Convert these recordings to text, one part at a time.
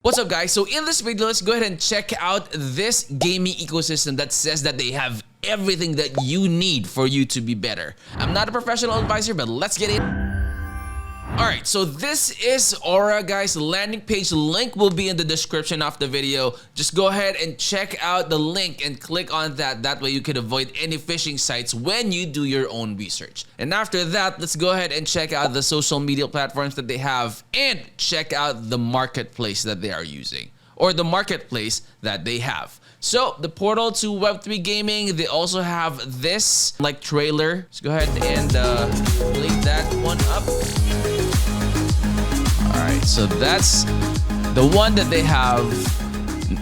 What's up, guys? So in this video, let's go ahead and check out this gaming ecosystem that says that they have everything that you need for you to be better. I'm not a professional advisor, but let's get it. Alright, so this is Aura, guys. The landing page link will be in the description of the video. Just go ahead and check out the link and click on that. That way you can avoid any phishing sites when you do your own research. And after that, let's go ahead and check out the social media platforms that they have and check out the marketplace that they are using, or the marketplace that they have. So the portal to Web3 gaming, they also have this like trailer. Let's go ahead and link that one up. Alright, so that's the one that they have.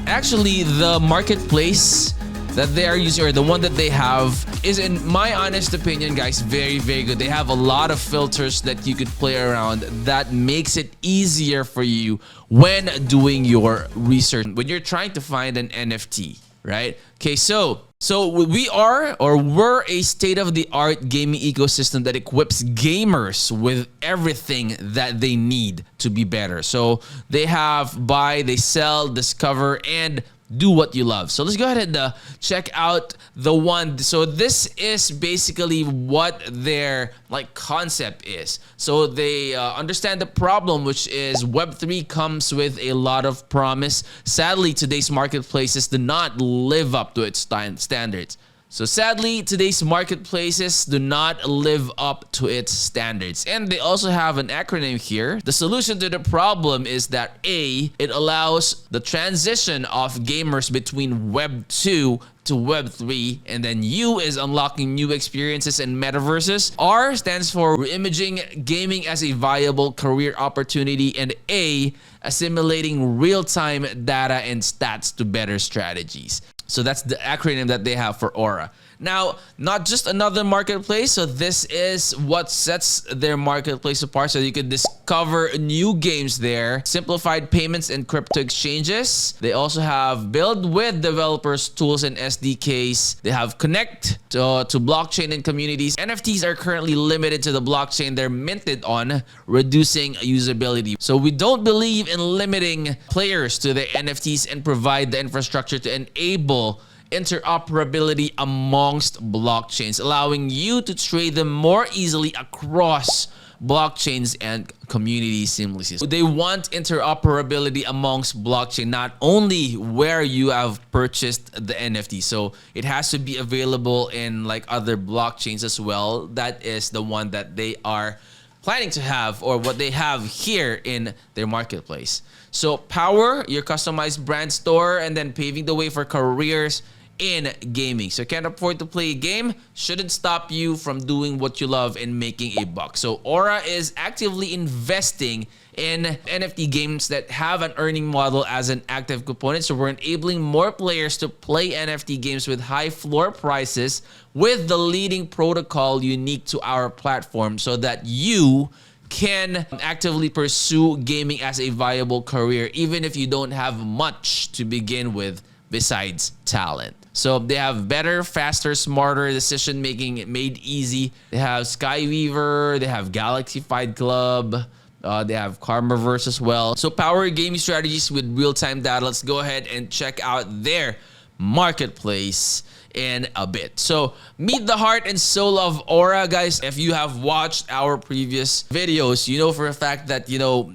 Actually, the marketplace that they are using, or the one that they have, is, in my honest opinion, guys, very, very good. They have a lot of filters that you could play around that makes it easier for you when doing your research, when you're trying to find an NFT, right? Okay, so we're a state-of-the-art gaming ecosystem that equips gamers with everything that they need to be better. So they have buy, they sell, discover, and do what you love. So let's go ahead and check out the one. So this is basically what their concept is. So they understand the problem, which is Web3 comes with a lot of promise. Sadly, today's marketplaces do not live up to its standards. So sadly, today's marketplaces do not live up to its standards. And they also have an acronym here. The solution to the problem is that A, it allows the transition of gamers between Web 2 to Web 3, and then U is unlocking new experiences and metaverses. R stands for Reimagining gaming as a viable career opportunity, and A, assimilating real-time data and stats to better strategies. So that's the acronym that they have for Aura. Now, not just another marketplace. So this is what sets their marketplace apart. So you can discover new games there, simplified payments and crypto exchanges. They also have build with developers, tools, and SDKs. They have connect to blockchain and communities. NFTs are currently limited to the blockchain they're minted on, reducing usability. So we don't believe in limiting players to the NFTs and provide the infrastructure to enable interoperability amongst blockchains, allowing you to trade them more easily across blockchains and communities seamlessly. So they want interoperability amongst blockchain, not only where you have purchased the NFT. So it has to be available in other blockchains as well. That is the one that they are planning to have, or what they have here in their marketplace. So power your customized brand store, and then paving the way for careers in gaming. So can't afford to play a game shouldn't stop you from doing what you love and making a buck. So Aura is actively investing in NFT games that have an earning model as an active component. So we're enabling more players to play NFT games with high floor prices with the leading protocol unique to our platform, so that you can actively pursue gaming as a viable career, even if you don't have much to begin with besides talent. So they have better, faster, smarter decision making made easy. They have Skyweaver, they have Galaxy Fight Club, they have Karmaverse as well. So power gaming strategies with real-time data. Let's go ahead and check out their marketplace in a bit. So meet the heart and soul of Aura, guys. If you have watched our previous videos, you know for a fact that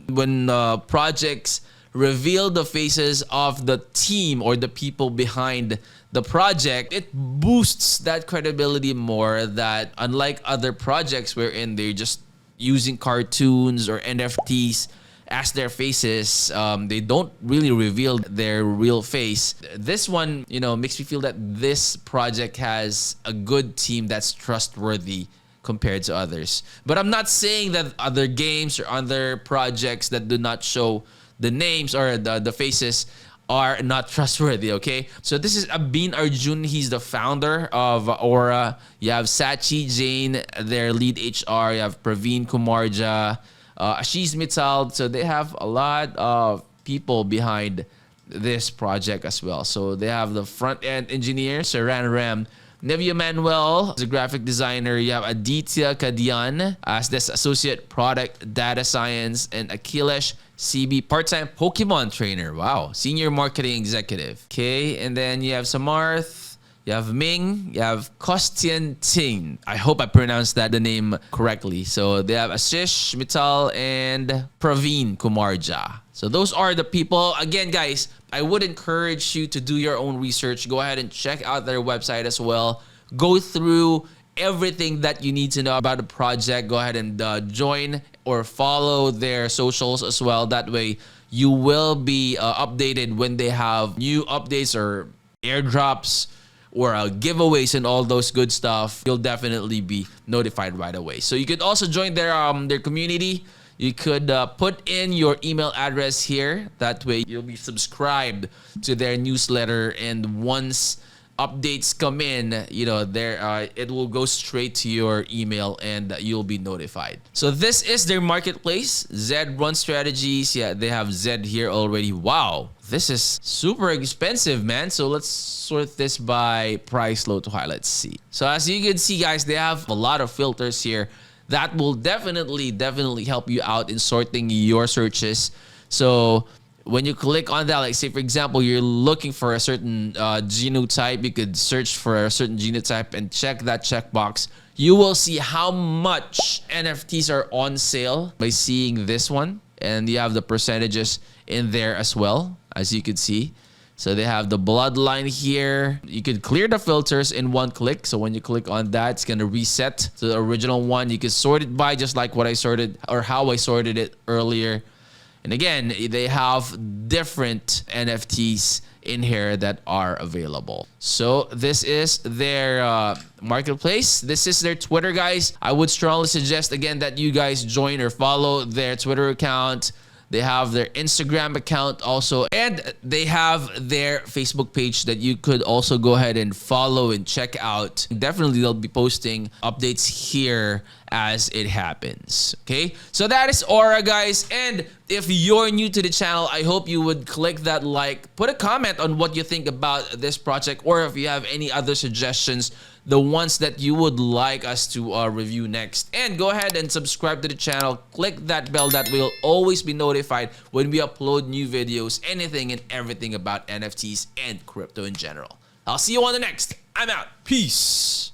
when projects reveal the faces of the team or the people behind the project, it boosts that credibility more, that unlike other projects wherein they're just using cartoons or NFTs as their faces, they don't really reveal their real face. This one, makes me feel that this project has a good team that's trustworthy compared to others. But I'm not saying that other games or other projects that do not show the names or the faces are not trustworthy, okay? So this is Abin Arjun. He's the founder of Aura. You have Sachi Jain, their lead HR. You have Praveen Kumarja, Ashish Mittal. So they have a lot of people behind this project as well. So they have the front-end engineer, Saran Ram, Nevia Manuel is a graphic designer. You have Aditya Kadian as this associate product data science, and Akhilesh CB, part-time Pokemon trainer. Wow. Senior marketing executive. Okay. And then you have Samarth. You have Ming. You have Kostian Ting. I hope I pronounced the name correctly. So they have Ashish Mittal and Praveen Kumarja. So those are the people. Again, guys, I would encourage you to do your own research. Go ahead and check out their website as well. Go through everything that you need to know about the project. Go ahead and join or follow their socials as well. That way you will be updated when they have new updates or airdrops or giveaways and all those good stuff. You'll definitely be notified right away. So you could also join their community. You could put in your email address here. That way you'll be subscribed to their newsletter, and once updates come in, you know, there it will go straight to your email and you'll be notified. So this is their marketplace. Zed Run Strategies. Yeah, they have Zed here already. Wow, this is super expensive, man. So let's sort this by price, low to high. Let's see. So as you can see, guys, they have a lot of filters here that will definitely help you out in sorting your searches. So when you click on that, like say for example, you're looking for a certain genotype, you could search for a certain genotype and check that checkbox. You will see how much NFTs are on sale by seeing this one. And you have the percentages in there as well, as you can see. So they have the bloodline here. You could clear the filters in one click. So when you click on that, it's going to reset to the original one. You can sort it by just like what I sorted or how I sorted it earlier. And again, they have different NFTs in here that are available. So this is their marketplace. This is their Twitter, guys. I would strongly suggest, again, that you guys join or follow their Twitter account. They have their Instagram account also, and they have their Facebook page that you could also go ahead and follow and check out. Definitely, they'll be posting updates here as it happens. Okay, so that is Aura, guys. And if you're new to the channel, I hope you would click that like, put a comment on what you think about this project, or if you have any other suggestions, the ones that you would like us to review next. And go ahead and subscribe to the channel. Click that bell. That will always be notified when we upload new videos, anything and everything about NFTs and crypto in general. I'll see you on the next. I'm out. Peace.